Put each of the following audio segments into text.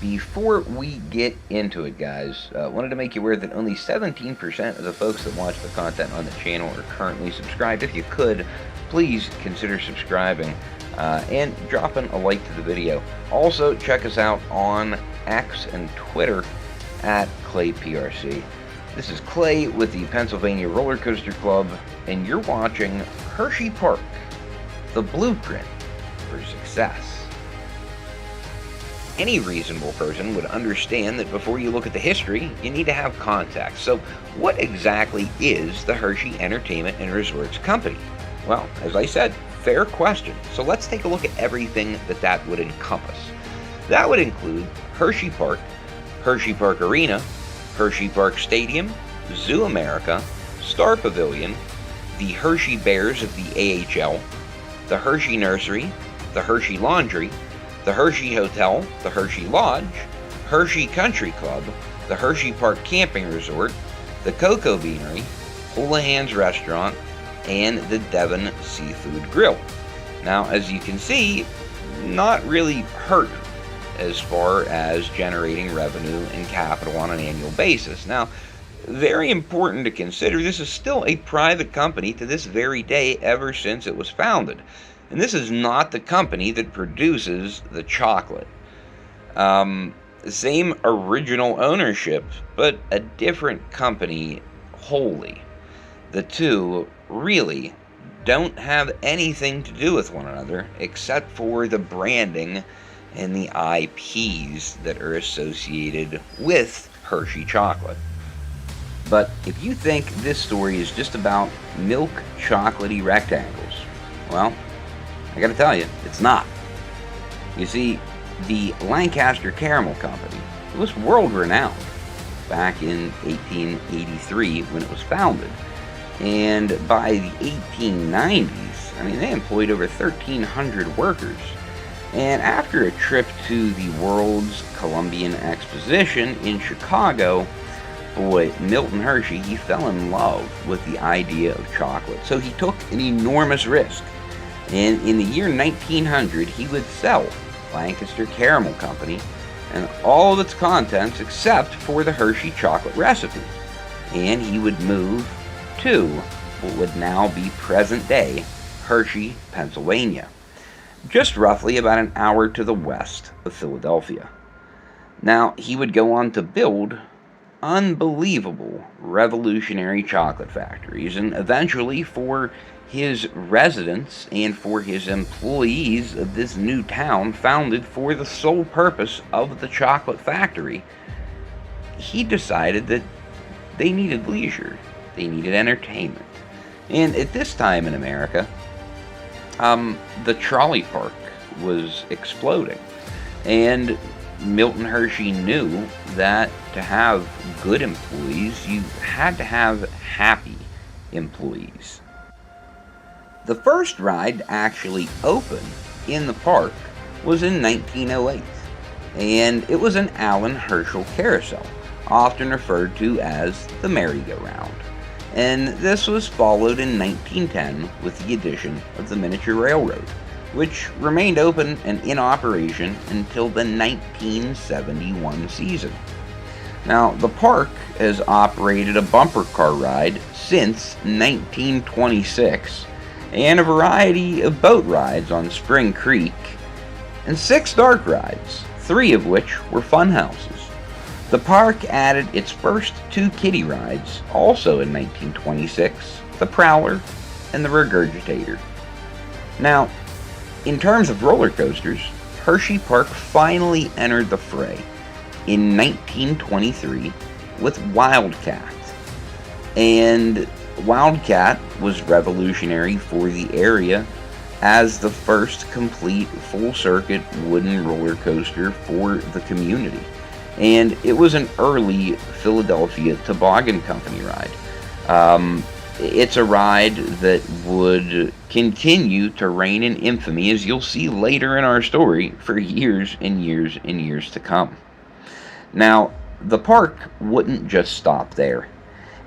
Before we get into it, guys, wanted to make you aware that only 17% of the folks that watch the content on the channel are currently subscribed. If you could, please consider subscribing and dropping a like to the video. Also, check us out on X and Twitter at ClayPRC. This is Clay with the Pennsylvania Roller Coaster Club, and you're watching Hersheypark, the blueprint for success. Any reasonable person would understand that before you look at the history, you need to have context. So what exactly is the Hershey Entertainment and Resorts Company? Well, as I said, fair question. So let's take a look at everything that would encompass. That would include Hersheypark, Hersheypark Arena, Hersheypark Stadium, Zoo America, Star Pavilion, the Hershey Bears of the AHL, the Hershey Nursery, the Hershey Laundry, the Hershey Hotel, the Hershey Lodge, Hershey Country Club, the Hersheypark Camping Resort, the Cocoa Beanery, Houlihan's Restaurant, and the Devon Seafood Grill. Now, as you can see, not really hurting as far as generating revenue and capital on an annual basis. Now, very important to consider, this is still a private company to this very day ever since it was founded. And this is not the company that produces the chocolate. Same original ownership, but a different company wholly. The two really don't have anything to do with one another except for the branding and the IPs that are associated with Hershey chocolate. But if you think this story is just about milk chocolatey rectangles, well, I gotta tell you, it's not. You see, the Lancaster Caramel Company was world-renowned back in 1883 when it was founded. And by the 1890s, they employed over 1,300 workers. And after a trip to the World's Columbian Exposition in Chicago, boy, Milton Hershey, he fell in love with the idea of chocolate. So he took an enormous risk. And in the year 1900, he would sell Lancaster Caramel Company and all of its contents except for the Hershey chocolate recipe. And he would move to what would now be present-day Hershey, Pennsylvania, just roughly about an hour to the west of Philadelphia. Now, he would go on to build unbelievable revolutionary chocolate factories, and eventually for his residents and for his employees of this new town founded for the sole purpose of the chocolate factory, he decided that they needed leisure, they needed entertainment. And at this time in America, the trolley park was exploding, and Milton Hershey knew that to have good employees, you had to have happy employees. The first ride to actually open in the park was in 1908, and it was an Allen Herschel carousel, often referred to as the merry-go-round. And this was followed in 1910 with the addition of the miniature railroad, which remained open and in operation until the 1971 season. Now, the park has operated a bumper car ride since 1926, and a variety of boat rides on Spring Creek, and 6 dark rides, 3 of which were fun houses. The park added its first 2 kiddie rides, also in 1926, the Prowler and the Regurgitator. Now, in terms of roller coasters, Hersheypark finally entered the fray in 1923 with Wildcat. And Wildcat was revolutionary for the area as the first complete full-circuit wooden roller coaster for the community. And it was an early Philadelphia Toboggan Company ride. It's a ride that would continue to reign in infamy, as you'll see later in our story, for years and years and years to come. Now, the park wouldn't just stop there.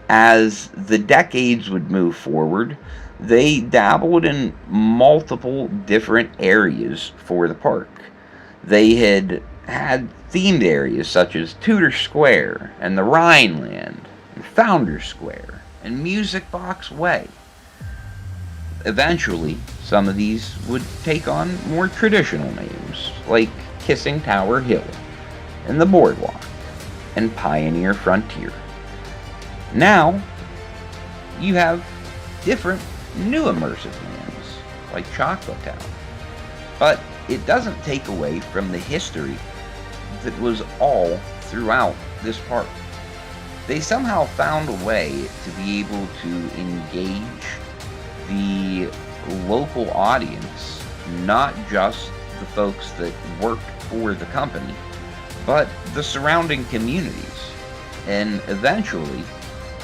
As the decades would move forward, they dabbled in multiple different areas for the park. They had had themed areas such as Tudor Square and the Rhineland, and Founders Square, and Music Box Way. Eventually, some of these would take on more traditional names, like Kissing Tower Hill, and the Boardwalk, and Pioneer Frontier. Now, you have different new immersive lands, like Chocolate Town. But it doesn't take away from the history that was all throughout this park. They somehow found a way to be able to engage the local audience, not just the folks that worked for the company, but the surrounding communities. And eventually,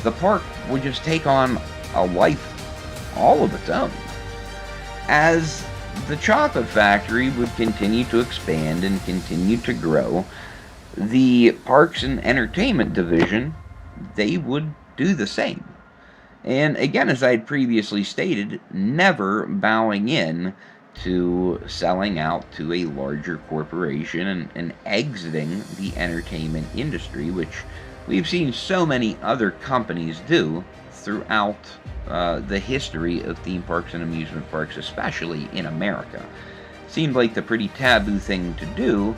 the park would just take on a life all of its own. As the chocolate factory would continue to expand and continue to grow, the Parks and Entertainment division, they would do the same. And again, as I had previously stated, never bowing in to selling out to a larger corporation and exiting the entertainment industry, which we've seen so many other companies do throughout the history of theme parks and amusement parks, especially in America. Seemed like the pretty taboo thing to do,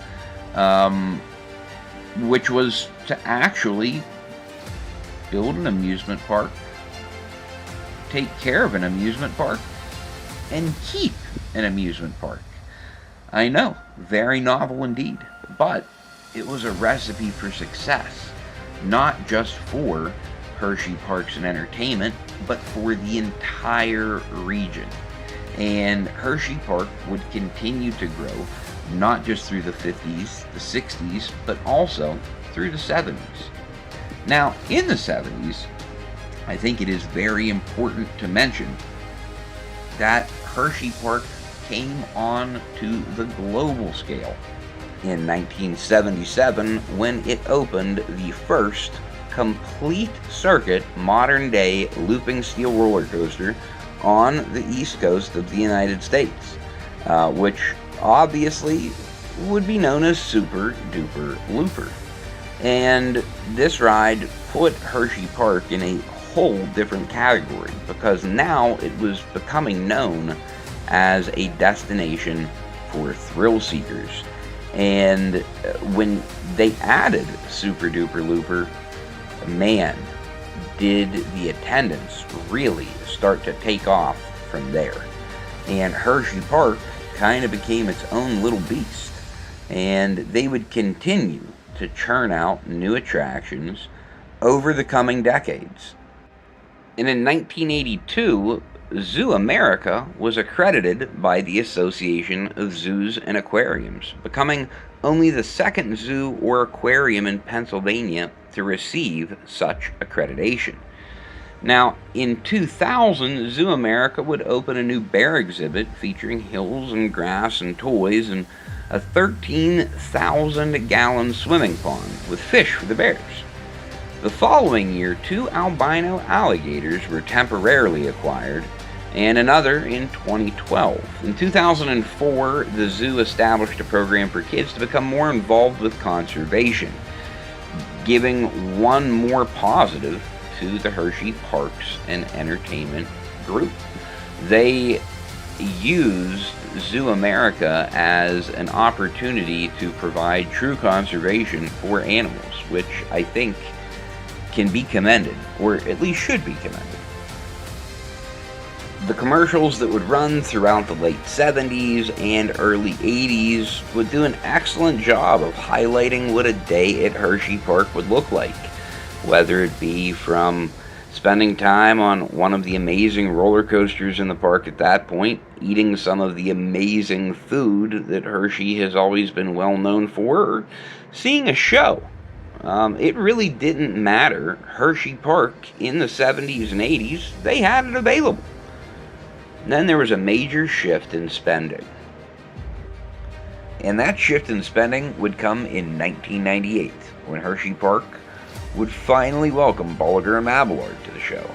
which was to actually build an amusement park, take care of an amusement park, and keep an amusement park. I know, very novel indeed, but it was a recipe for success, not just for Hershey Parks and Entertainment, but for the entire region. And Hershey Park would continue to grow, not just through the 50s, the 60s, but also through the 70s. Now, in the 70s, I think it is very important to mention that Hershey Park came on to the global scale in 1977 when it opened the first complete circuit modern day looping steel roller coaster on the east coast of the United States, which obviously would be known as Super Duper Looper. And this ride put Hershey Park in a whole different category because now it was becoming known as a destination for thrill seekers. And when they added Super Duper Looper, man, did the attendance really start to take off from there. And Hershey Park kind of became its own little beast. And they would continue to churn out new attractions over the coming decades. And in 1982, Zoo America was accredited by the Association of Zoos and Aquariums, becoming only the second zoo or aquarium in Pennsylvania to receive such accreditation. Now, in 2000, Zoo America would open a new bear exhibit featuring hills and grass and toys and a 13,000-gallon swimming pond with fish for the bears. The following year, 2 albino alligators were temporarily acquired, and another in 2012. In 2004, the zoo established a program for kids to become more involved with conservation, giving one more positive to the Hershey Parks and Entertainment group. They used Zoo America as an opportunity to provide true conservation for animals, which I think can be commended, or at least should be commended. The commercials that would run throughout the late 70s and early 80s would do an excellent job of highlighting what a day at Hershey Park would look like, whether it be from spending time on one of the amazing roller coasters in the park at that point, eating some of the amazing food that Hershey has always been well known for, or seeing a show. It really didn't matter. Hershey Park in the 70s and 80s, they had it available. Then there was a major shift in spending. And that shift in spending would come in 1998, when Hershey Park would finally welcome Bolliger and Mabillard to the show.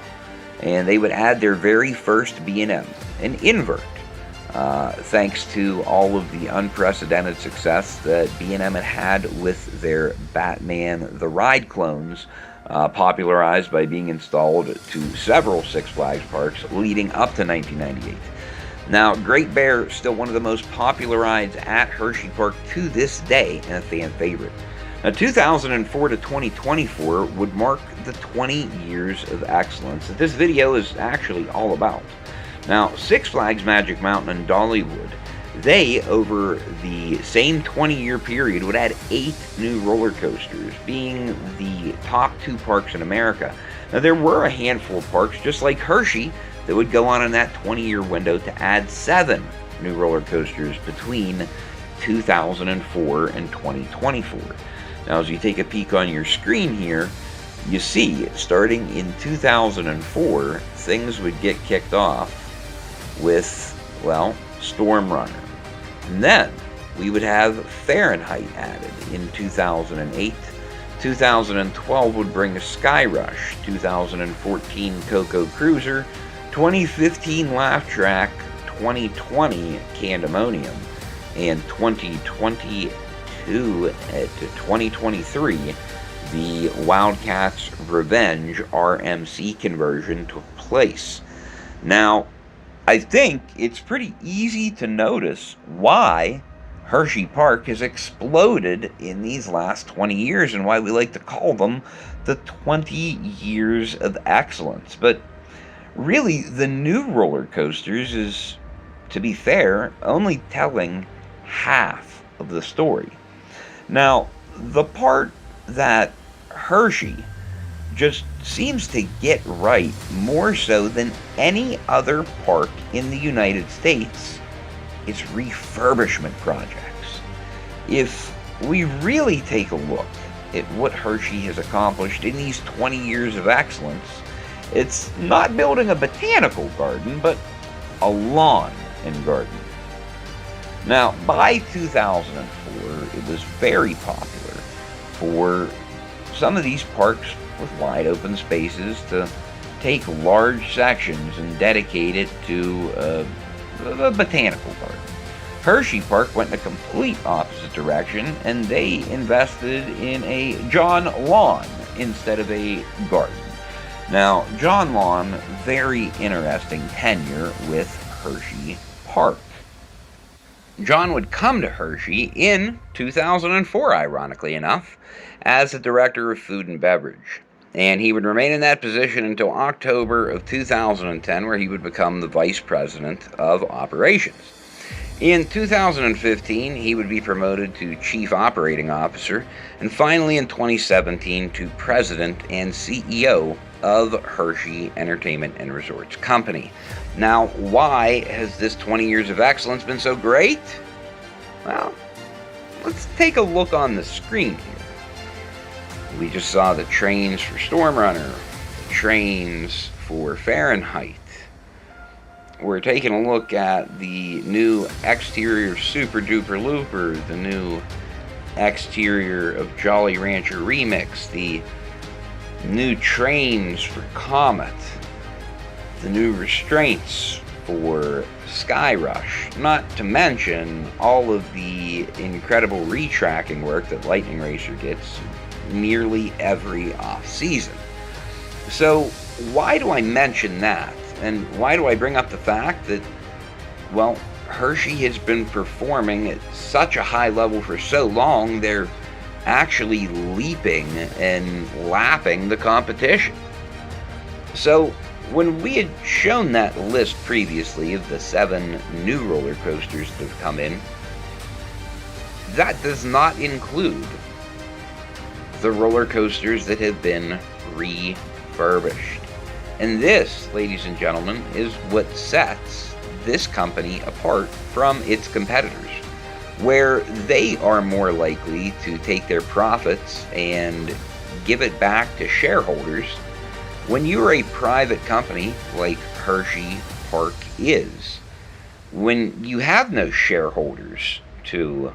And they would add their very first B&M, an invert, thanks to all of the unprecedented success that B&M had with their Batman the Ride clones, popularized by being installed to several Six Flags parks leading up to 1998. Now, Great Bear is still one of the most popular rides at Hersheypark to this day and a fan favorite. Now, 2004 to 2024 would mark the 20 years of excellence that this video is actually all about. Now, Six Flags Magic Mountain and Dollywood, they, over the same 20-year period, would add 8 new roller coasters, being the top 2 parks in America. Now, there were a handful of parks, just like Hershey, that would go on in that 20-year window to add 7 new roller coasters between 2004 and 2024. Now, as you take a peek on your screen here, you see, starting in 2004, things would get kicked off with, well, Storm Runner. And then we would have Fahrenheit added in 2008. 2012 would bring a Sky Rush, 2014 Coco Cruiser, 2015 Laugh Track, 2020 Candemonium, and 2022 to 2023 the Wildcats Revenge RMC conversion took place. Now, I think it's pretty easy to notice why Hersheypark has exploded in these last 20 years and why we like to call them the 20 years of excellence. But really, the new roller coasters is, to be fair, only telling half of the story. Now, the part that Hershey just seems to get right more so than any other park in the United States is refurbishment projects. If we really take a look at what Hershey has accomplished in these 20 years of excellence, it's not building a botanical garden, but a lawn and garden. Now, by 2004, it was very popular for some of these parks with wide open spaces to take large sections and dedicate it to a botanical garden. Hersheypark went in a complete opposite direction, and they invested in a John Lawn instead of a garden. Now, John Lawn, very interesting tenure with Hersheypark. John would come to Hershey in 2004, ironically enough, as the director of food and beverage. And he would remain in that position until October of 2010, where he would become the vice president of operations. In 2015, he would be promoted to chief operating officer, and finally in 2017 to president and CEO of Hershey Entertainment and Resorts Company. Now, why has this 20 years of excellence been so great? Well, let's take a look on the screen here. We just saw the trains for Storm Runner, the trains for Fahrenheit. We're taking a look at the new exterior Super Duper Looper, the new exterior of Jolly Rancher Remix, the new trains for Comet, the new restraints for Sky Rush, not to mention all of the incredible retracking work that Lightning Racer gets nearly every off-season. So why do I mention that? And why do I bring up the fact that, well, Hershey has been performing at such a high level for so long, they're actually leaping and lapping the competition. So when we had shown that list previously of the 7 new roller coasters that have come in, that does not include the roller coasters that have been refurbished. And this, ladies and gentlemen, is what sets this company apart from its competitors, where they are more likely to take their profits and give it back to shareholders. When you're a private company like Hersheypark is, when you have no shareholders to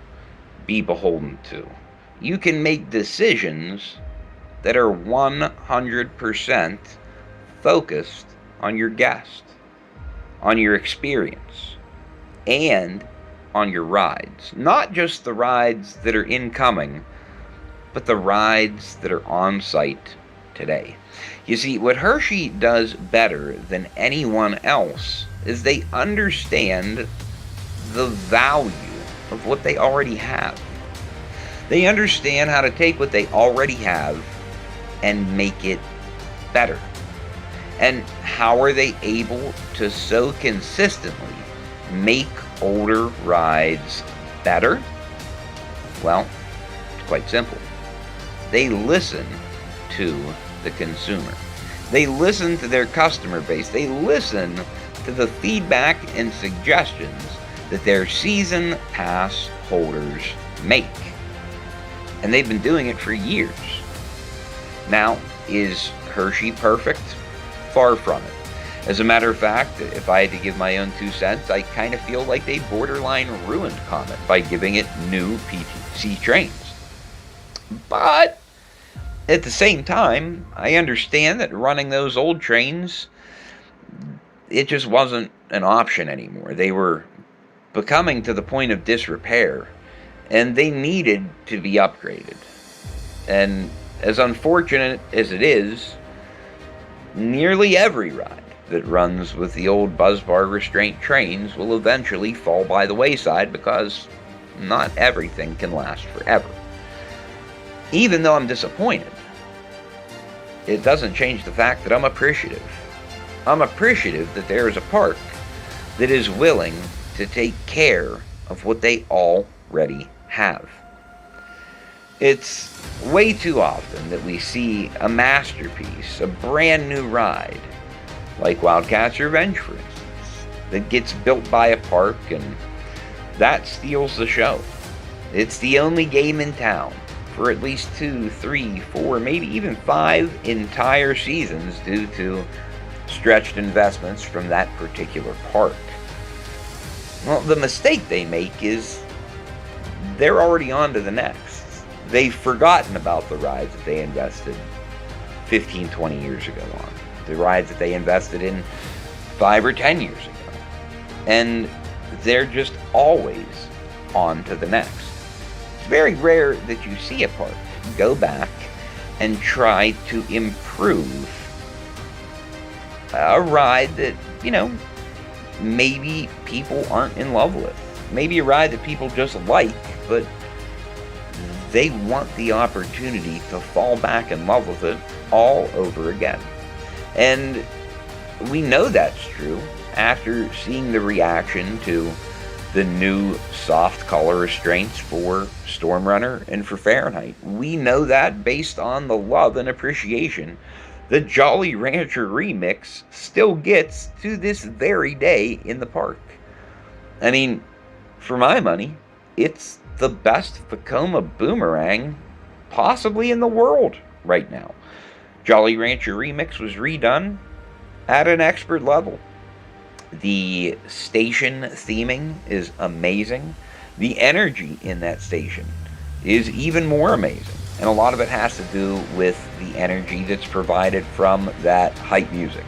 be beholden to, you can make decisions that are 100% focused on your guest, on your experience, and on your rides. Not just the rides that are incoming, but the rides that are on site today. You see, what Hershey does better than anyone else is they understand the value of what they already have. They understand how to take what they already have and make it better. And how are they able to so consistently make older rides better? Well, it's quite simple. They listen to the consumer. They listen to their customer base. They listen to the feedback and suggestions that their season pass holders make. And they've been doing it for years. Now, is Hershey perfect? Far from it. As a matter of fact, if I had to give my own 2 cents, I kind of feel like they borderline ruined Comet by giving it new PTC trains. But at the same time, I understand that running those old trains, it just wasn't an option anymore. They were becoming to the point of disrepair, and they needed to be upgraded. And as unfortunate as it is, nearly every ride that runs with the old buzzbar restraint trains will eventually fall by the wayside, because not everything can last forever. Even though I'm disappointed, it doesn't change the fact that I'm appreciative. I'm appreciative that there is a park that is willing to take care of what they already have. It's way too often that we see a masterpiece, a brand new ride, like Wildcats Revenge, for instance, that gets built by a park, and that steals the show. It's the only game in town for at least 2, 3, 4, maybe even 5 entire seasons due to stretched investments from that particular park. Well, the mistake they make is they're already on to the next. They've forgotten about the rides that they invested 15, 20 years ago on. The rides that they invested in 5 or 10 years ago. And they're just always on to the next. It's very rare that you see a park go back and try to improve a ride that, maybe people aren't in love with. Maybe a ride that people just like, but they want the opportunity to fall back in love with it all over again. And we know that's true after seeing the reaction to the new soft color restraints for Storm Runner and for Fahrenheit. We know that based on the love and appreciation the Jolly Rancher remix still gets to this very day in the park. I mean, for my money, it's the best Vekoma boomerang possibly in the world right now. Jolly Rancher remix was redone at an expert level. The station theming is amazing. The energy in that station is even more amazing. And a lot of it has to do with the energy that's provided from that hype music.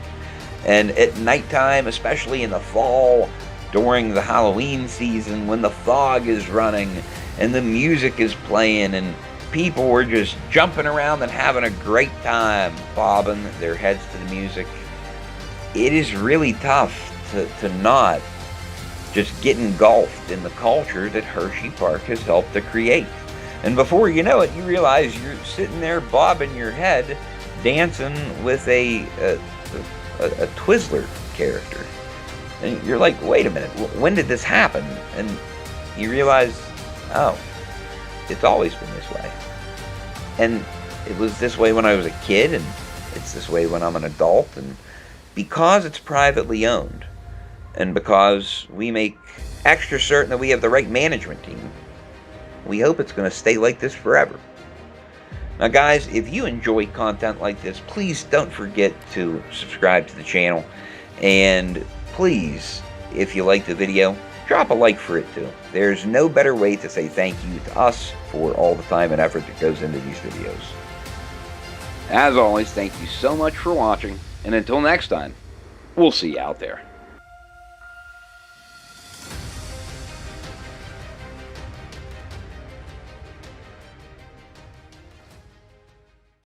And at nighttime, especially in the fall, during the Halloween season, when the fog is running and the music is playing and people were just jumping around and having a great time, bobbing their heads to the music, it is really tough to not just get engulfed in the culture that Hersheypark has helped to create. And before you know it, you realize you're sitting there bobbing your head, dancing with a Twizzler character. And you're like, wait a minute, when did this happen? And you realize, oh, it's always been this way. And it was this way when I was a kid, and it's this way when I'm an adult. And because it's privately owned, and because we make extra certain that we have the right management team, we hope it's going to stay like this forever. Now guys, if you enjoy content like this, please don't forget to subscribe to the channel. And please, if you like the video, drop a like for it too. There's no better way to say thank you to us for all the time and effort that goes into these videos. As always, thank you so much for watching, and until next time, we'll see you out there.